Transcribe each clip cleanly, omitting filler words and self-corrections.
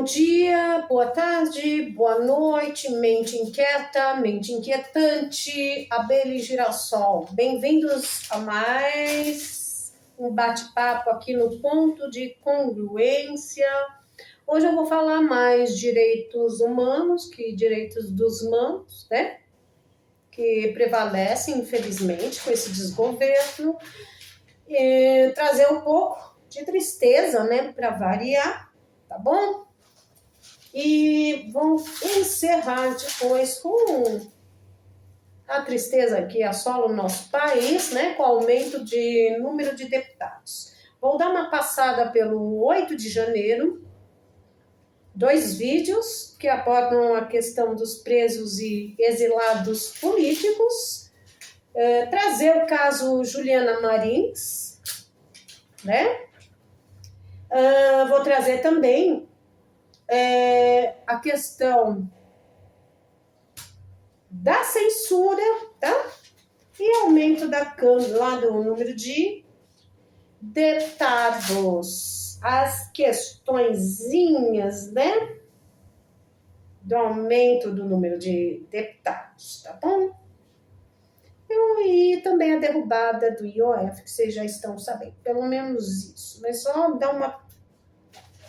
dia, boa tarde, boa noite, mente inquieta, mente inquietante, abelha e girassol. Bem-vindos a mais um bate-papo aqui no Ponto de Congruência. Hoje eu vou falar mais direitos humanos que direitos dos humanos, né? Que prevalecem, infelizmente, com esse desgoverno. E trazer um pouco de tristeza, né? Para variar, tá bom? E vão encerrar depois com a tristeza que assola o nosso país, né, com o aumento de número de deputados. Vou dar uma passada pelo 8 de janeiro, 2 vídeos que abordam a questão dos presos e exilados políticos, trazer o caso Juliana Marins, né? Vou trazer também a questão da censura, tá? E aumento da Câmara, lá do número de deputados. As questõezinhas, né? Do aumento do número de deputados, tá bom? E também a derrubada do IOF, que vocês já estão sabendo, pelo menos isso. Mas só dar uma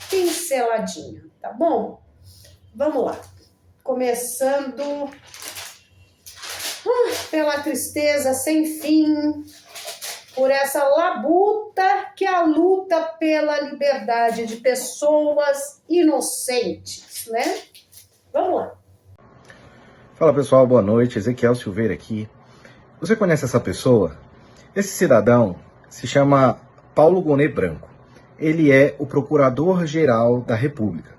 pinceladinha, tá bom? Vamos lá. Começando pela tristeza sem fim, por essa labuta que é a luta pela liberdade de pessoas inocentes, né? Vamos lá. Fala pessoal, boa noite, Ezequiel Silveira aqui. Você conhece essa pessoa? Esse cidadão se chama Paulo Gonet Branco. Ele é o Procurador-Geral da República.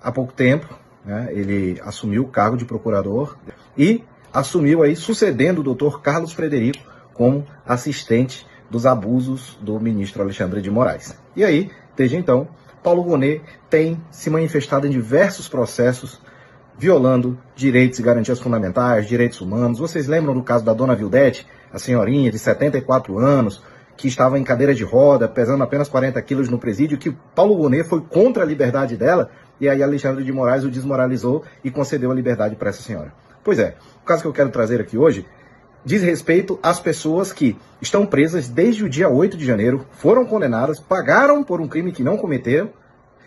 Há pouco tempo, né, ele assumiu o cargo de procurador e assumiu aí sucedendo o Dr. Carlos Frederico como assistente dos abusos do ministro Alexandre de Moraes. E aí, desde então, Paulo Gonet tem se manifestado em diversos processos violando direitos e garantias fundamentais, direitos humanos. Vocês lembram do caso da dona Vildete, a senhorinha de 74 anos, que estava em cadeira de roda, pesando apenas 40 quilos no presídio, que Paulo Gonet foi contra a liberdade dela, e aí Alexandre de Moraes o desmoralizou e concedeu a liberdade para essa senhora. Pois é, o caso que eu quero trazer aqui hoje diz respeito às pessoas que estão presas desde o dia 8 de janeiro, foram condenadas, pagaram por um crime que não cometeram,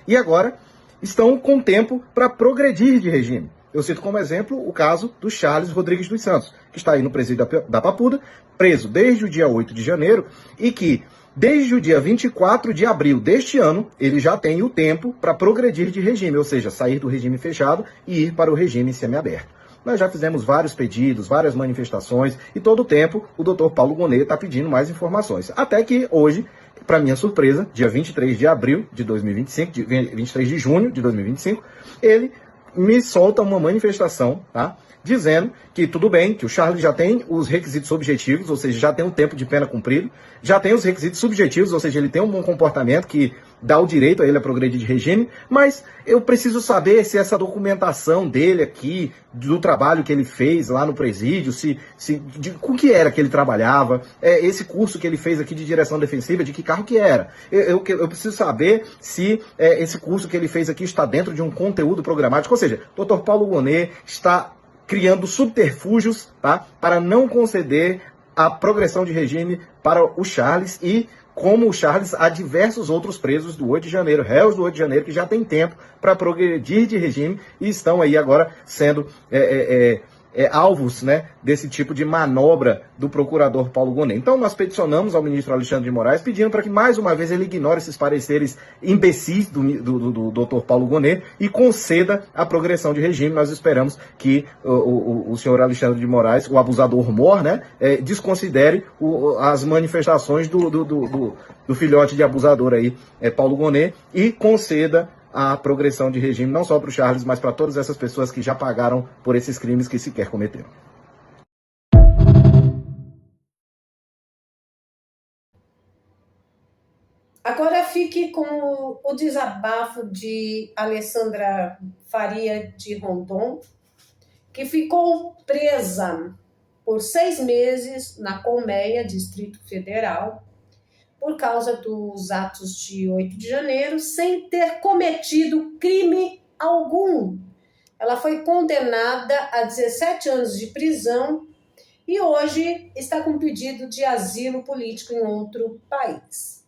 e agora estão com tempo para progredir de regime. Eu cito como exemplo o caso do Charles Rodrigues dos Santos, que está aí no presídio da Papuda, preso desde o dia 8 de janeiro e que, desde o dia 24 de abril deste ano, ele já tem o tempo para progredir de regime, ou seja, sair do regime fechado e ir para o regime semiaberto. Nós já fizemos vários pedidos, várias manifestações, e todo o tempo o Dr. Paulo Gonet está pedindo mais informações. Até que hoje, para minha surpresa, dia 23 de abril de 2025, 23 de junho de 2025, ele me solta uma manifestação, tá? Dizendo que tudo bem, que o Charles já tem os requisitos objetivos, ou seja, já tem um tempo de pena cumprido, já tem os requisitos subjetivos, ou seja, ele tem um bom comportamento que dá o direito a ele a progredir de regime, mas eu preciso saber se essa documentação dele aqui, do trabalho que ele fez lá no presídio, com que era que ele trabalhava, esse curso que ele fez aqui de direção defensiva, de que carro que era. Eu preciso saber se esse curso que ele fez aqui está dentro de um conteúdo programático, ou seja, Dr. Paulo Gonet está criando subterfúgios, tá, para não conceder a progressão de regime para o Charles e, como o Charles, há diversos outros presos do 8 de janeiro, réus do 8 de janeiro, que já têm tempo para progredir de regime e estão aí agora sendo alvos, né, desse tipo de manobra do procurador Paulo Gonet. Então nós peticionamos ao ministro Alexandre de Moraes pedindo para que mais uma vez ele ignore esses pareceres imbecis do Dr. Paulo Gonet e conceda a progressão de regime. Nós esperamos que o senhor Alexandre de Moraes, o abusador mor, né, desconsidere as manifestações do filhote de abusador aí, Paulo Gonet, e conceda a progressão de regime, não só para o Charles, mas para todas essas pessoas que já pagaram por esses crimes que sequer cometeram. Agora fique com o desabafo de Alessandra Faria de Rondon, que ficou presa por 6 meses na Colmeia, Distrito Federal, por causa dos atos de 8 de janeiro, sem ter cometido crime algum. Ela foi condenada a 17 anos de prisão e hoje está com pedido de asilo político em outro país.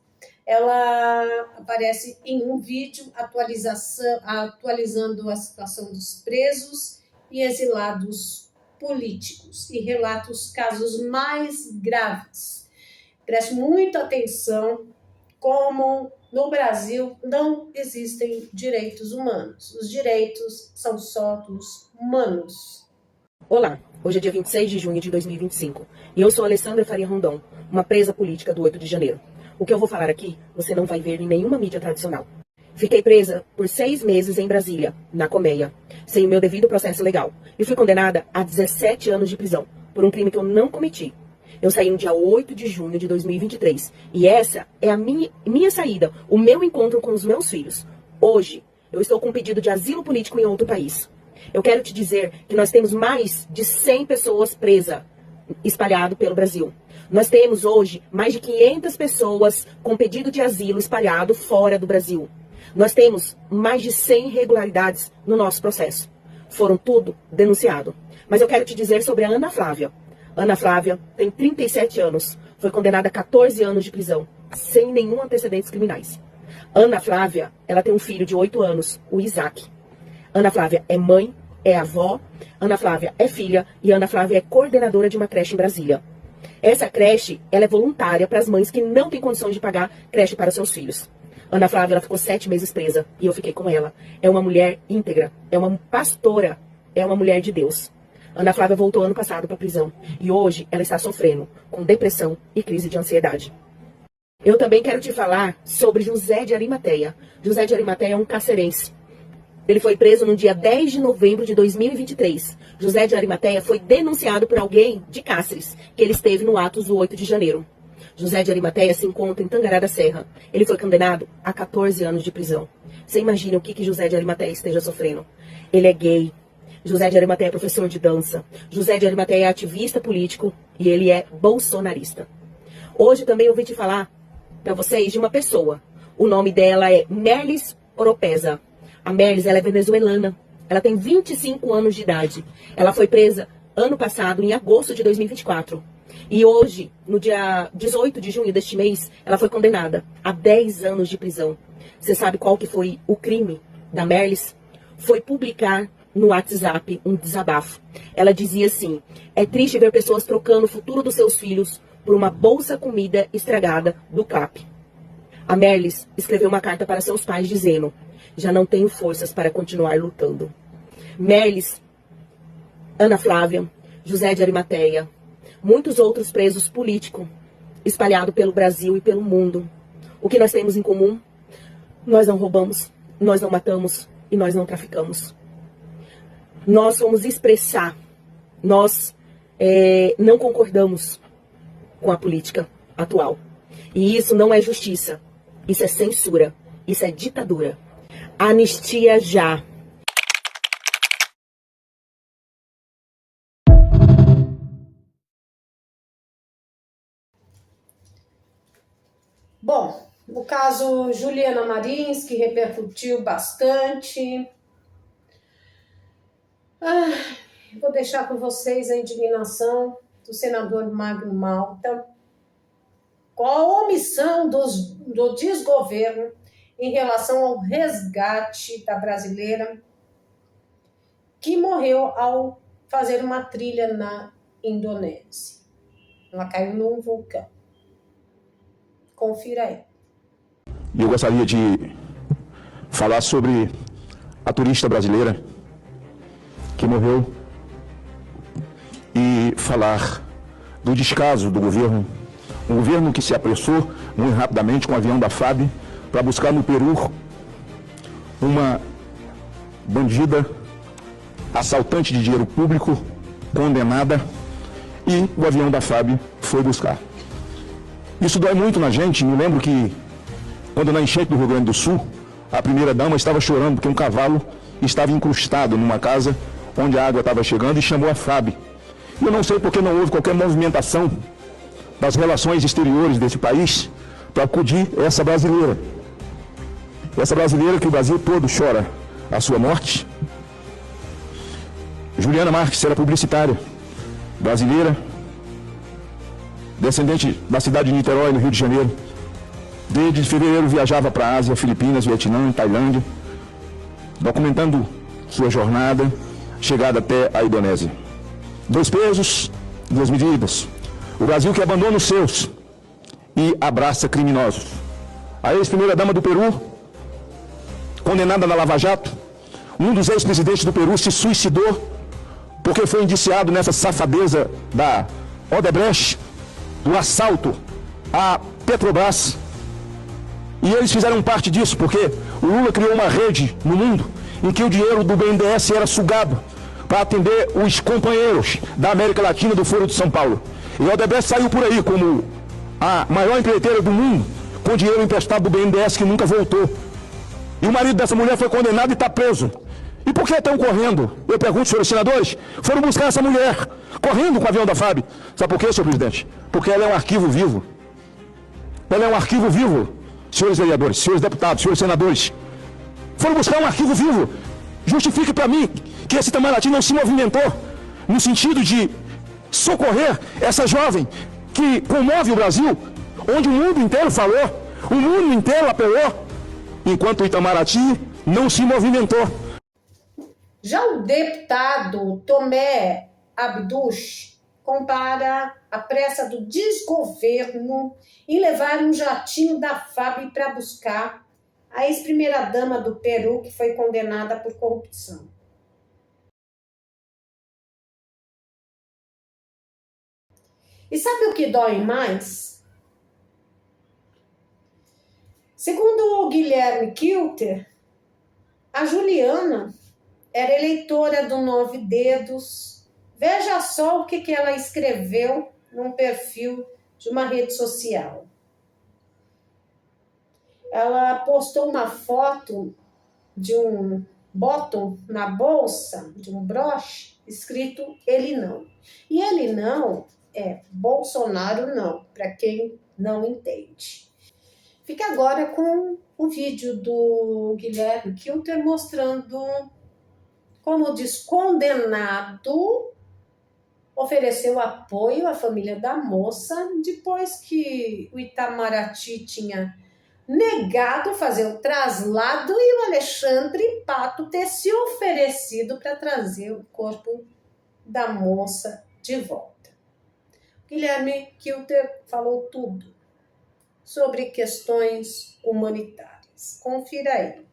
Ela aparece em um vídeo atualizando a situação dos presos e exilados políticos e relata os casos mais graves. Preste muita atenção como no Brasil não existem direitos humanos. Os direitos são só dos humanos. Olá, hoje é dia 26 de junho de 2025 e eu sou Alessandra Faria Rondon, uma presa política do 8 de janeiro. O que eu vou falar aqui, você não vai ver em nenhuma mídia tradicional. Fiquei presa por 6 meses em Brasília, na Colmeia, sem o meu devido processo legal. E fui condenada a 17 anos de prisão, por um crime que eu não cometi. Eu saí no dia 8 de junho de 2023. E essa é a minha saída, o meu encontro com os meus filhos. Hoje, eu estou com um pedido de asilo político em outro país. Eu quero te dizer que nós temos mais de 100 pessoas presas, espalhado pelo Brasil. Nós temos hoje mais de 500 pessoas com pedido de asilo espalhado fora do Brasil. Nós temos mais de 100 irregularidades no nosso processo. Foram tudo denunciado. Mas eu quero te dizer sobre a Ana Flávia. Ana Flávia tem 37 anos. Foi condenada a 14 anos de prisão, sem nenhum antecedentes criminais. Ana Flávia, ela tem um filho de 8 anos, o Isaac. Ana Flávia é mãe, é avó, Ana Flávia é filha e Ana Flávia é coordenadora de uma creche em Brasília. Essa creche, ela é voluntária para as mães que não têm condições de pagar creche para seus filhos. Ana Flávia, ela ficou 7 meses presa e eu fiquei com ela. É uma mulher íntegra, é uma pastora, é uma mulher de Deus. Ana Flávia voltou ano passado para a prisão e hoje ela está sofrendo com depressão e crise de ansiedade. Eu também quero te falar sobre José de Arimateia. José de Arimateia é um cacerense. Ele foi preso no dia 10 de novembro de 2023. José de Arimateia foi denunciado por alguém de Cáceres, que ele esteve no atos do 8 de janeiro. José de Arimateia se encontra em Tangará da Serra. Ele foi condenado a 14 anos de prisão. Você imagina o que José de Arimateia esteja sofrendo? Ele é gay. José de Arimateia é professor de dança. José de Arimateia é ativista político e ele é bolsonarista. Hoje também eu vim te falar para vocês de uma pessoa. O nome dela é Merlis Oropesa. A Merlis, ela é venezuelana. Ela tem 25 anos de idade. Ela foi presa ano passado, em agosto de 2024. E hoje, no dia 18 de junho deste mês, ela foi condenada a 10 anos de prisão. Você sabe qual que foi o crime da Merlis? Foi publicar no WhatsApp um desabafo. Ela dizia assim: é triste ver pessoas trocando o futuro dos seus filhos por uma bolsa comida estragada do CAP. A Merlis escreveu uma carta para seus pais dizendo: já não tenho forças para continuar lutando. Merlis, Ana Flávia, José de Arimateia, muitos outros presos políticos espalhados pelo Brasil e pelo mundo. O que nós temos em comum? Nós não roubamos, nós não matamos e nós não traficamos. Nós vamos expressar, nós não concordamos com a política atual. E isso não é justiça, isso é censura, isso é ditadura. Anistia já. Bom, o caso Juliana Marins, que repercutiu bastante. Vou deixar com vocês a indignação do senador Magno Malta com a omissão do desgoverno em relação ao resgate da brasileira que morreu ao fazer uma trilha na Indonésia. Ela caiu num vulcão. Confira aí. E eu gostaria de falar sobre a turista brasileira que morreu e falar do descaso do governo, um governo que se apressou muito rapidamente com o avião da FAB para buscar no Peru uma bandida assaltante de dinheiro público, condenada, e o avião da FAB foi buscar. Isso dói muito na gente. Me lembro que quando na enchente do Rio Grande do Sul, a primeira-dama estava chorando porque um cavalo estava incrustado numa casa onde a água estava chegando e chamou a FAB. E eu não sei porque não houve qualquer movimentação das relações exteriores desse país para acudir essa brasileira. Essa brasileira que o Brasil todo chora a sua morte. Juliana Marques era publicitária, brasileira, descendente da cidade de Niterói, no Rio de Janeiro. Desde fevereiro viajava para a Ásia, Filipinas, Vietnã, Tailândia, documentando sua jornada, chegada até a Indonésia. 2 pesos, 2 medidas. O Brasil que abandona os seus e abraça criminosos. A ex-primeira-dama do Peru, condenada na Lava Jato, um dos ex-presidentes do Peru se suicidou porque foi indiciado nessa safadeza da Odebrecht, do assalto à Petrobras. E eles fizeram parte disso, porque o Lula criou uma rede no mundo em que o dinheiro do BNDES era sugado para atender os companheiros da América Latina do Foro de São Paulo. E a Odebrecht saiu por aí como a maior empreiteira do mundo, com dinheiro emprestado do BNDES que nunca voltou. E o marido dessa mulher foi condenado e está preso. E por que estão correndo? Eu pergunto, senhores senadores, foram buscar essa mulher, correndo com o avião da FAB. Sabe por quê, senhor presidente? Porque ela é um arquivo vivo. Ela é um arquivo vivo, senhores vereadores, senhores deputados, senhores senadores. Foram buscar um arquivo vivo. Justifique para mim que esse Itamaraty não se movimentou no sentido de socorrer essa jovem que comove o Brasil, onde o mundo inteiro falou, o mundo inteiro apelou, enquanto o Itamaraty não se movimentou. Já o deputado Tomé Abduch compara a pressa do desgoverno em levar um jatinho da FAB para buscar a ex-primeira-dama do Peru, que foi condenada por corrupção. E sabe o que dói mais? Segundo o Guilherme Kilter, a Juliana era eleitora do 9 Dedos. Veja só o que ela escreveu num perfil de uma rede social. Ela postou uma foto de um bottom na bolsa, de um broche, escrito "Ele não". E ele não é Bolsonaro não, para quem não entende. Fica agora com o vídeo do Guilherme Kilter mostrando como o descondenado ofereceu apoio à família da moça depois que o Itamaraty tinha negado fazer o traslado e o Alexandre Pato ter se oferecido para trazer o corpo da moça de volta. Guilherme Kilter falou tudo sobre questões humanitárias. Confira aí.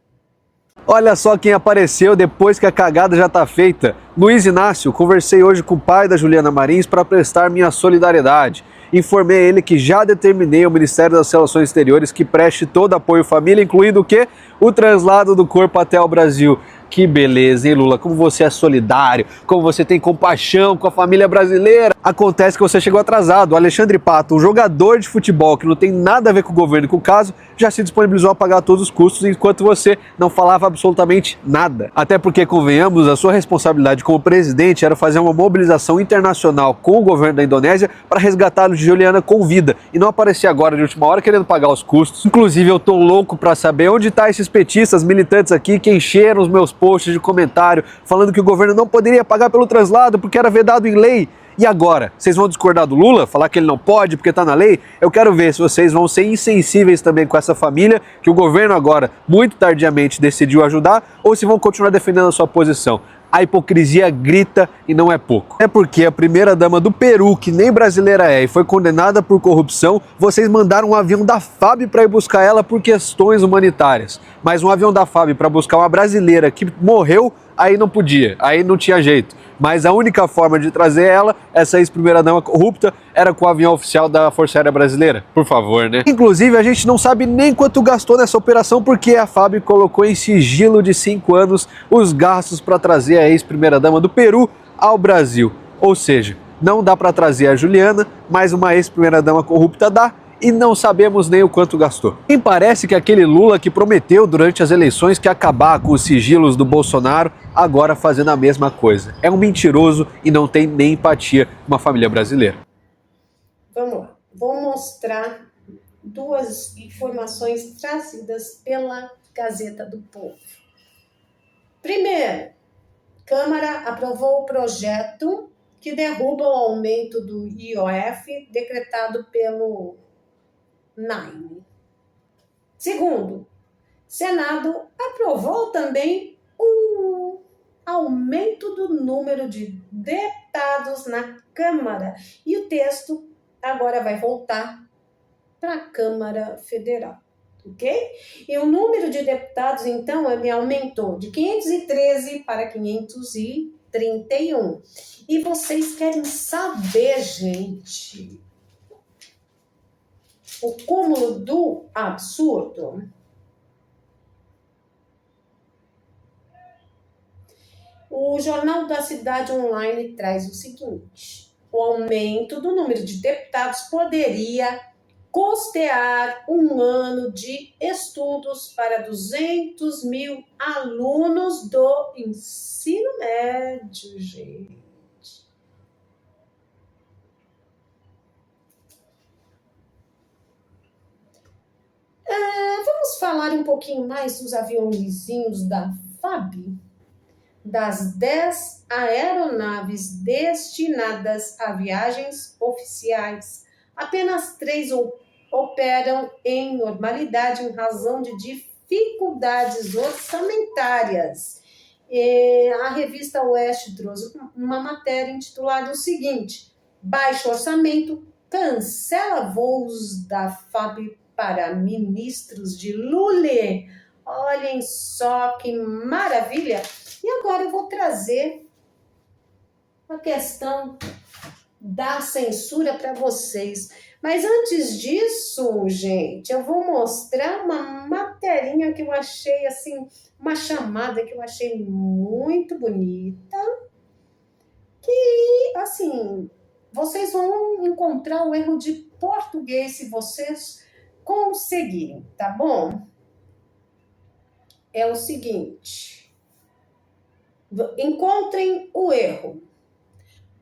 Olha só quem apareceu depois que a cagada já tá feita. Luiz Inácio, conversei hoje com o pai da Juliana Marins para prestar minha solidariedade. Informei a ele que já determinei ao Ministério das Relações Exteriores que preste todo apoio à família, incluindo o quê? O traslado do corpo até o Brasil. Que beleza, hein, Lula? Como você é solidário, como você tem compaixão com a família brasileira. Acontece que você chegou atrasado. O Alexandre Pato, um jogador de futebol que não tem nada a ver com o governo e com o caso, já se disponibilizou a pagar todos os custos, enquanto você não falava absolutamente nada. Até porque, convenhamos, a sua responsabilidade como presidente era fazer uma mobilização internacional com o governo da Indonésia para resgatar a Juliana com vida e não aparecer agora de última hora querendo pagar os custos. Inclusive, eu tô louco para saber onde tá esses petistas militantes aqui que encheram os meus posts de comentário falando que o governo não poderia pagar pelo traslado porque era vedado em lei. E agora? Vocês vão discordar do Lula? Falar que ele não pode porque tá na lei? Eu quero ver se vocês vão ser insensíveis também com essa família que o governo agora, muito tardiamente, decidiu ajudar, ou se vão continuar defendendo a sua posição. A hipocrisia grita e não é pouco. É porque a primeira-dama do Peru, que nem brasileira é, e foi condenada por corrupção, vocês mandaram um avião da FAB para ir buscar ela por questões humanitárias. Mas um avião da FAB para buscar uma brasileira que morreu, aí não podia, aí não tinha jeito. Mas a única forma de trazer ela, essa ex-primeira-dama corrupta, era com o avião oficial da Força Aérea Brasileira. Por favor, né? Inclusive, a gente não sabe nem quanto gastou nessa operação, porque a FAB colocou em sigilo de 5 anos os gastos para trazer a ex-primeira-dama do Peru ao Brasil. Ou seja, não dá para trazer a Juliana, mas uma ex-primeira-dama corrupta dá, e não sabemos nem o quanto gastou. E parece que aquele Lula que prometeu durante as eleições que ia acabar com os sigilos do Bolsonaro, agora fazendo a mesma coisa. É um mentiroso e não tem nem empatia com uma família brasileira. Vamos lá. Vou mostrar duas informações trazidas pela Gazeta do Povo. Primeiro, Câmara aprovou o projeto que derruba o aumento do IOF decretado pelo NAIM. Segundo, Senado aprovou também o aumento do número de deputados na Câmara e o texto agora vai voltar para a Câmara Federal, ok? E o número de deputados, então, ele aumentou de 513 para 531. E vocês querem saber, gente, o cúmulo do absurdo? O Jornal da Cidade Online traz o seguinte: o aumento do número de deputados poderia custear um ano de estudos para 200 mil alunos do ensino médio, gente. Vamos falar um pouquinho mais dos aviõezinhos da FAB? Das 10 aeronaves destinadas a viagens oficiais, apenas 3 operam em normalidade em razão de dificuldades orçamentárias. A revista Oeste trouxe uma matéria intitulada o seguinte: baixo orçamento cancela voos da FAB para ministros de Lula. Olhem só que maravilha! E agora eu vou trazer a questão da censura para vocês. Mas antes disso, gente, eu vou mostrar uma materinha que eu achei, assim, uma chamada que eu achei muito bonita. Que, assim, vocês vão encontrar o erro de português se vocês conseguirem, tá bom? É o seguinte... Encontrem o erro.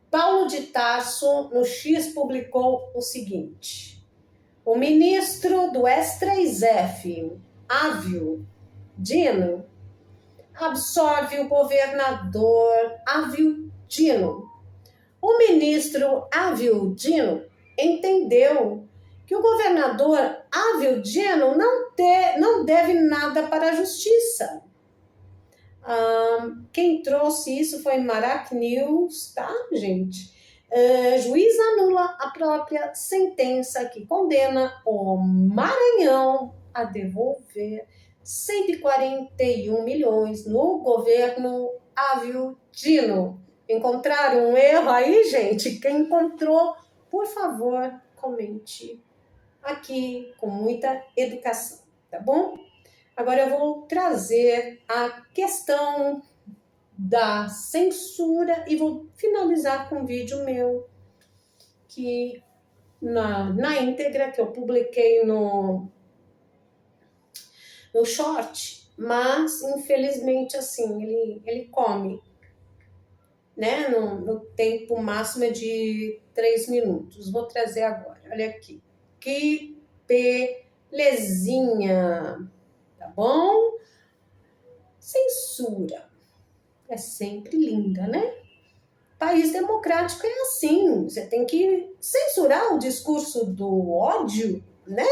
Paulo de Tarso, no X, publicou o seguinte: o ministro do S3F, Ávio Dino, absorve o governador Ávio Dino. O ministro Ávio Dino entendeu que o governador Ávio Dino não deve nada para a justiça. Quem trouxe isso foi Marac News, tá, gente? Juiz anula a própria sentença que condena o Maranhão a devolver 141 milhões no governo Ávio Dino. Encontraram um erro aí, gente? Quem encontrou, por favor, comente aqui com muita educação, tá bom? Agora eu vou trazer a questão da censura e vou finalizar com um vídeo meu que na íntegra que eu publiquei no short, mas infelizmente assim, ele come, né? No tempo máximo é de 3 minutos. Vou trazer agora, olha aqui. Que belezinha! Tá bom? Censura é sempre linda, né? País democrático é assim. Você tem que censurar o discurso do ódio, né?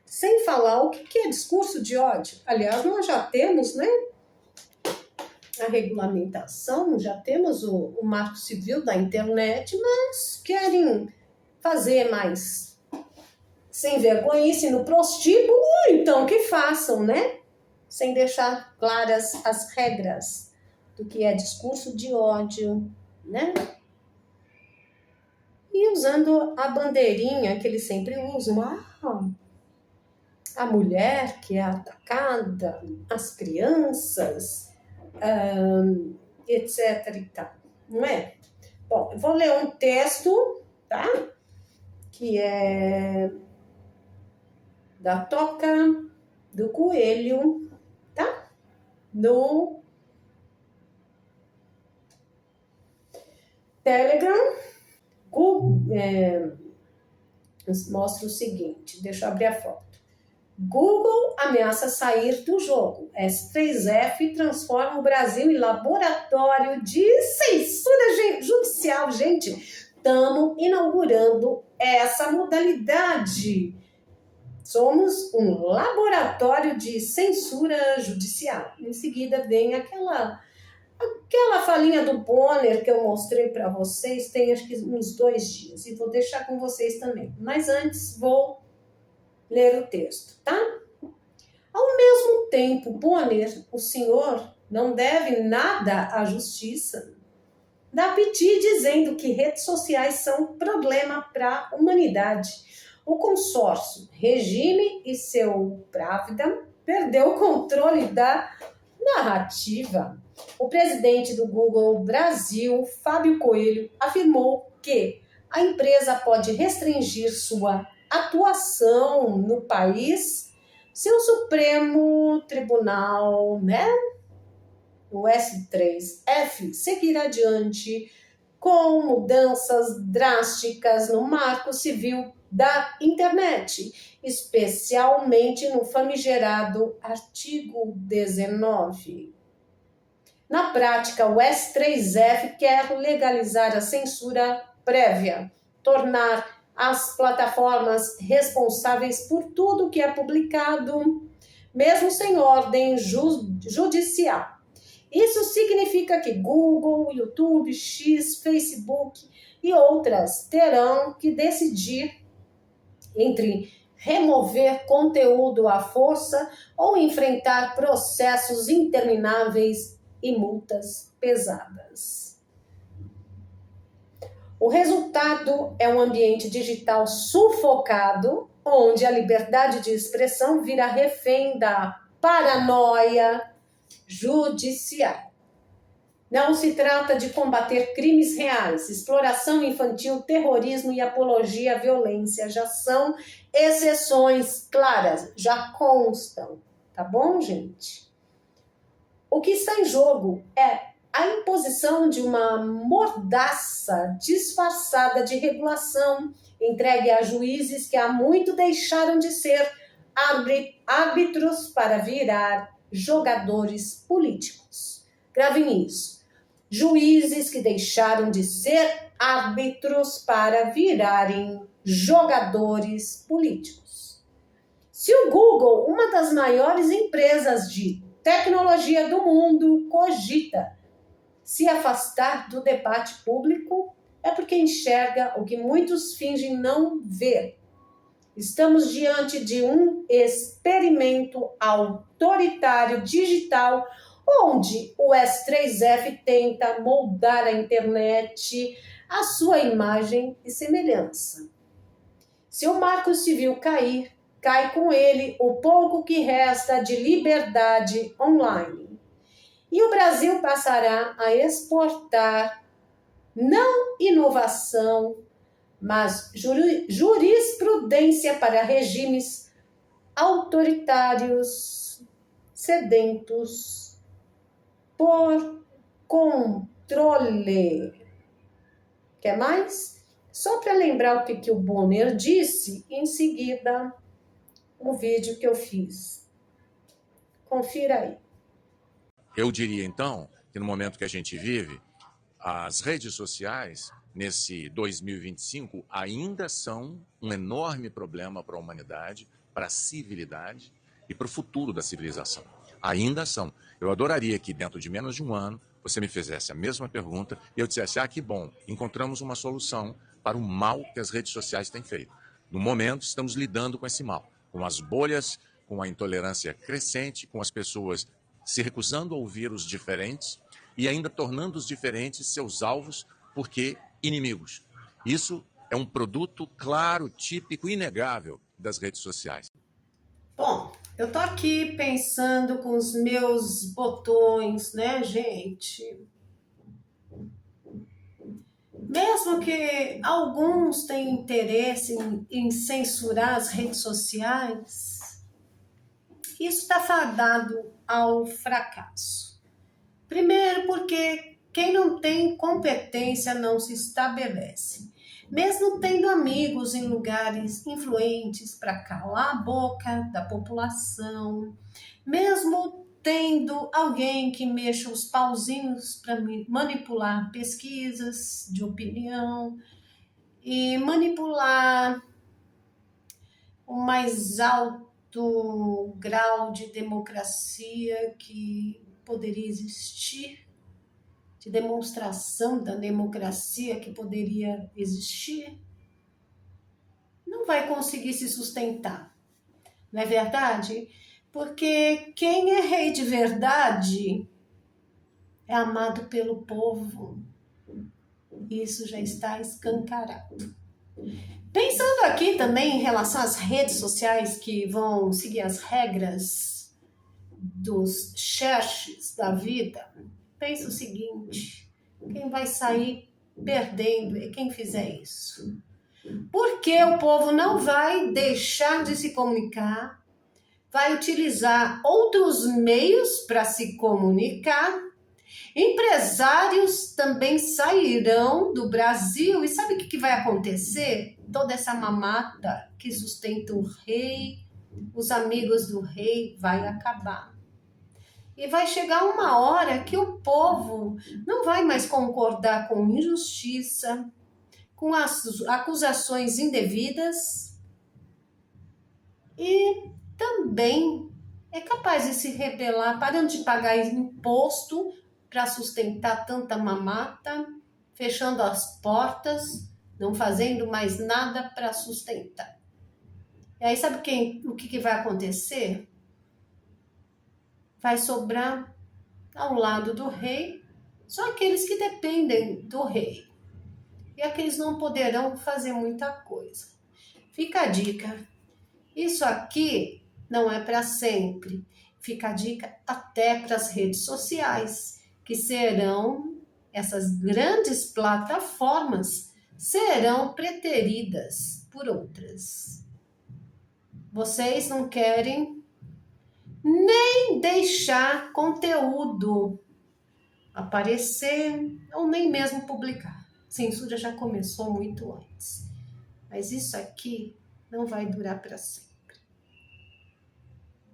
Sem falar o que é discurso de ódio. Aliás, nós já temos, né? A regulamentação, já temos o Marco Civil da internet, mas querem fazer mais sem vergonhice no prostíbulo, então que façam, né? Sem deixar claras as regras do que é discurso de ódio, né? E usando a bandeirinha que eles sempre usam, a mulher que é atacada, as crianças, etc e tal, não é? Bom, eu vou ler um texto, tá? Que é da Toca do Coelho, tá? No Telegram, mostra o seguinte, deixa eu abrir a foto. Google ameaça sair do jogo. S3F transforma o Brasil em laboratório de censura judicial. Gente, estamos inaugurando essa modalidade. Somos um laboratório de censura judicial. Em seguida vem aquela falinha do Bonner que eu mostrei para vocês, tem acho que uns 2 dias, e vou deixar com vocês também. Mas antes vou ler o texto, tá? Ao mesmo tempo, Bonner, o senhor não deve nada à justiça. Dá piti dizendo que redes sociais são um problema para a humanidade. O consórcio Regime e seu Pravda perdeu o controle da narrativa. O presidente do Google Brasil, Fábio Coelho, afirmou que a empresa pode restringir sua atuação no país se o Supremo Tribunal, o S3F, seguir adiante com mudanças drásticas no Marco Civil da internet, especialmente no famigerado artigo 19. Na prática, o S3F quer legalizar a censura prévia, tornar as plataformas responsáveis por tudo que é publicado, mesmo sem ordem judicial. Isso significa que Google, YouTube, X, Facebook e outras terão que decidir entre remover conteúdo à força ou enfrentar processos intermináveis e multas pesadas. O resultado é um ambiente digital sufocado, onde a liberdade de expressão vira refém da paranoia judicial. Não se trata de combater crimes reais, exploração infantil, terrorismo e apologia à violência. Já são exceções claras, já constam. Tá bom, gente? O que está em jogo é a imposição de uma mordaça disfarçada de regulação entregue a juízes que há muito deixaram de ser árbitros para virar jogadores políticos. Gravem isso. Juízes que deixaram de ser árbitros para virarem jogadores políticos. Se o Google, uma das maiores empresas de tecnologia do mundo, cogita se afastar do debate público, é porque enxerga o que muitos fingem não ver. Estamos diante de um experimento autoritário digital, onde o S3F tenta moldar a internet à sua imagem e semelhança. Se o Marco Civil cair, cai com ele o pouco que resta de liberdade online. E o Brasil passará a exportar não inovação, mas jurisprudência para regimes autoritários, sedentos por controle. Quer mais? Só para lembrar o que o Bonner disse, em seguida o vídeo que eu fiz. Confira aí. Eu diria, então, que no momento que a gente vive, as redes sociais, nesse 2025, ainda são um enorme problema para a humanidade, para a civilidade e para o futuro da civilização. Ainda são. Eu adoraria que, dentro de menos de um ano, você me fizesse a mesma pergunta e eu dissesse, que bom, encontramos uma solução para o mal que as redes sociais têm feito. No momento, estamos lidando com esse mal, com as bolhas, com a intolerância crescente, com as pessoas se recusando a ouvir os diferentes e ainda tornando os diferentes seus alvos porque inimigos. Isso é um produto claro, típico, inegável das redes sociais. Bom, eu tô aqui pensando com os meus botões, né, gente? Mesmo que alguns tenham interesse em censurar as redes sociais, isso está fadado ao fracasso. Primeiro porque quem não tem competência não se estabelece. mesmo tendo amigos em lugares influentes para calar a boca da população, mesmo tendo alguém que mexa os pauzinhos para manipular pesquisas de opinião e manipular o mais alto grau de democracia que poderia existir, de demonstração da democracia que poderia existir, não vai conseguir se sustentar. Não é verdade? Porque quem é rei de verdade é amado pelo povo. Isso já está escancarado. Pensando aqui também em relação às redes sociais que vão seguir as regras dos churches da vida, pensa o seguinte: quem vai sair perdendo é quem fizer isso. Porque o povo não vai deixar de se comunicar, vai utilizar outros meios para se comunicar. Empresários também sairão do Brasil e sabe o que vai acontecer? Toda essa mamata que sustenta o rei, os amigos do rei, vai acabar. E vai chegar uma hora que o povo não vai mais concordar com injustiça, com as acusações indevidas e também é capaz de se rebelar, parando de pagar imposto para sustentar tanta mamata, fechando as portas, não fazendo mais nada para sustentar. E aí sabe o que vai acontecer? Vai sobrar ao lado do rei só aqueles que dependem do rei. E aqueles não poderão fazer muita coisa. Fica a dica. Isso aqui não é para sempre. Fica a dica até para as redes sociais, que serão, essas grandes plataformas, serão preteridas por outras. Vocês não querem nem deixar conteúdo aparecer ou nem mesmo publicar. A censura já começou muito antes. Mas isso aqui não vai durar para sempre.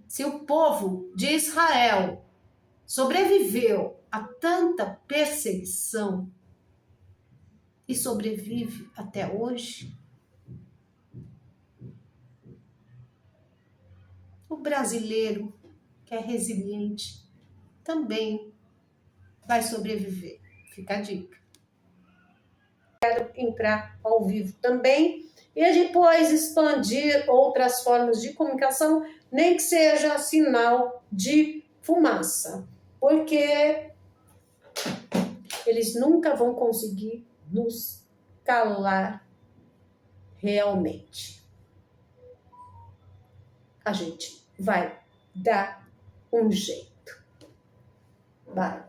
Se o povo de Israel sobreviveu a tanta perseguição e sobrevive até hoje, o brasileiro, que é resiliente, também vai sobreviver. Fica a dica. Quero entrar ao vivo também e depois expandir outras formas de comunicação, nem que seja sinal de fumaça, porque eles nunca vão conseguir nos calar realmente. A gente vai dar um jeito. Vai.